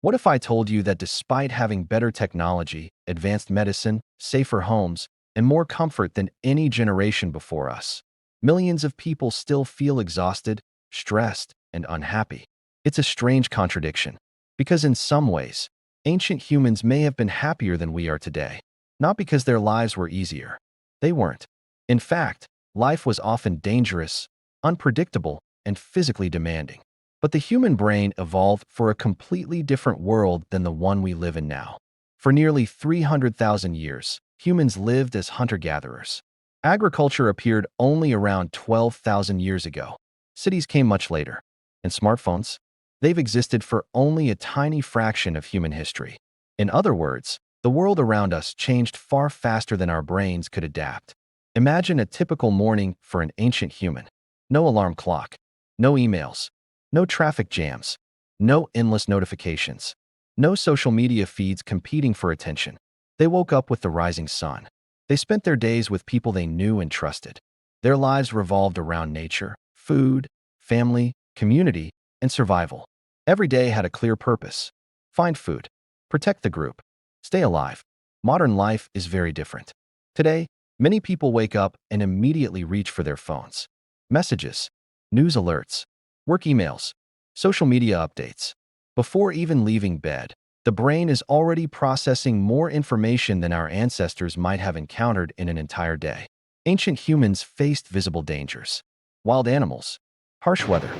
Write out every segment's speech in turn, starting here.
What if I told you that despite having better technology, advanced medicine, safer homes, and more comfort than any generation before us, millions of people still feel exhausted, stressed, and unhappy? It's a strange contradiction, because in some ways, ancient humans may have been happier than we are today, not because their lives were easier. They weren't. In fact, life was often dangerous, unpredictable, and physically demanding. But the human brain evolved for a completely different world than the one we live in now. For nearly 300,000 years, humans lived as hunter-gatherers. Agriculture appeared only around 12,000 years ago. Cities came much later. And smartphones? They've existed for only a tiny fraction of human history. In other words, the world around us changed far faster than our brains could adapt. Imagine a typical morning for an ancient human. No alarm clock, no emails, no traffic jams, no endless notifications, no social media feeds competing for attention. They woke up with the rising sun. They spent their days with people they knew and trusted. Their lives revolved around nature, food, family, community, and survival. Every day had a clear purpose: find food, protect the group, stay alive. Modern life is very different. Today, many people wake up and immediately reach for their phones. Messages, news alerts, work emails, social media updates. Before even leaving bed, the brain is already processing more information than our ancestors might have encountered in an entire day. Ancient humans faced visible dangers: wild animals, harsh weather,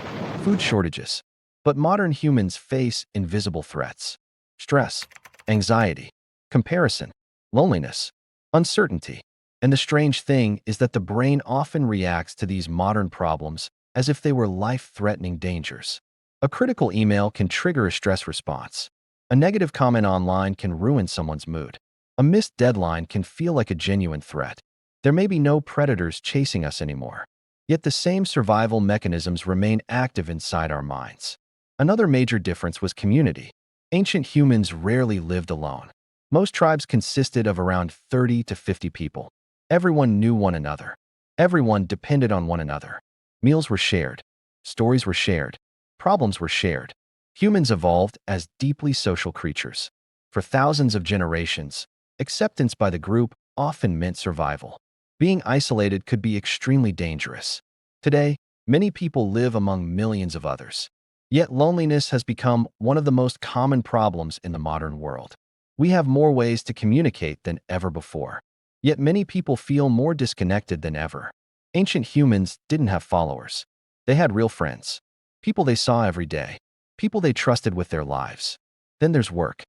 food shortages. But modern humans face invisible threats: stress, anxiety, comparison, loneliness, uncertainty. And the strange thing is that the brain often reacts to these modern problems as if they were life-threatening dangers. A critical email can trigger a stress response. A negative comment online can ruin someone's mood. A missed deadline can feel like a genuine threat. There may be no predators chasing us anymore, yet the same survival mechanisms remain active inside our minds. Another major difference was community. Ancient humans rarely lived alone. Most tribes consisted of around 30 to 50 people. Everyone knew one another. Everyone depended on one another. Meals were shared. Stories were shared. Problems were shared. Humans evolved as deeply social creatures. For thousands of generations, acceptance by the group often meant survival. Being isolated could be extremely dangerous. Today, many people live among millions of others. Yet loneliness has become one of the most common problems in the modern world. We have more ways to communicate than ever before. Yet many people feel more disconnected than ever. Ancient humans didn't have followers. They had real friends, people they saw every day, people they trusted with their lives. Then there's work.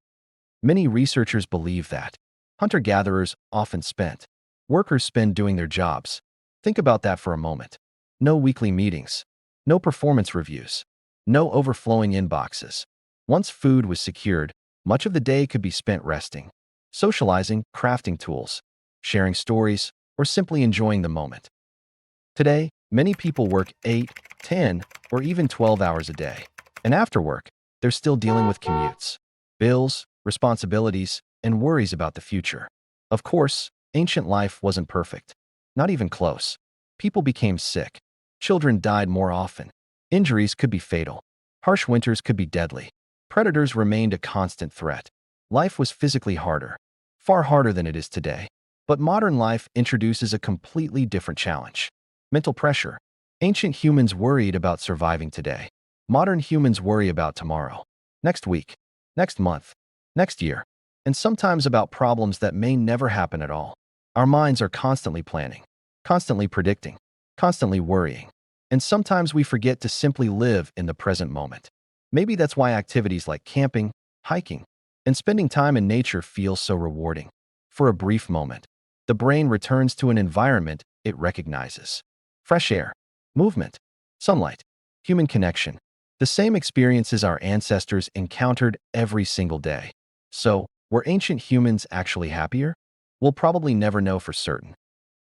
Many researchers believe that hunter-gatherers often spent. Workers spend doing their jobs. Think about that for a moment. No weekly meetings, no performance reviews, no overflowing inboxes. Once food was secured, much of the day could be spent resting, socializing, crafting tools, sharing stories, or simply enjoying the moment. Today, many people work 8, 10, or even 12 hours a day. And after work, they're still dealing with commutes, bills, responsibilities, and worries about the future. Of course, ancient life wasn't perfect. Not even close. People became sick. Children died more often. Injuries could be fatal. Harsh winters could be deadly. Predators remained a constant threat. Life was physically harder, far harder than it is today. But modern life introduces a completely different challenge: mental pressure. Ancient humans worried about surviving today. Modern humans worry about tomorrow, next week, next month, next year, and sometimes about problems that may never happen at all. Our minds are constantly planning, constantly predicting, constantly worrying. And sometimes we forget to simply live in the present moment. Maybe that's why activities like camping, hiking, and spending time in nature feel so rewarding. For a brief moment, the brain returns to an environment it recognizes: fresh air, movement, sunlight, human connection, the same experiences our ancestors encountered every single day. So, were ancient humans actually happier? We'll probably never know for certain.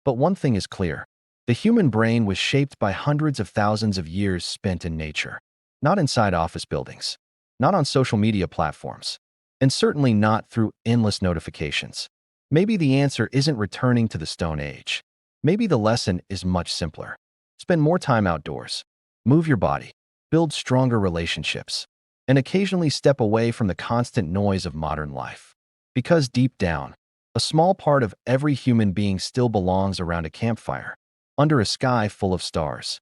But one thing is clear: the human brain was shaped by hundreds of thousands of years spent in nature, not inside office buildings, not on social media platforms, and certainly not through endless notifications. Maybe the answer isn't returning to the Stone Age. Maybe the lesson is much simpler. Spend more time outdoors. Move your body. Build stronger relationships. and occasionally step away from the constant noise of modern life. Because deep down, a small part of every human being still belongs around a campfire, under a sky full of stars.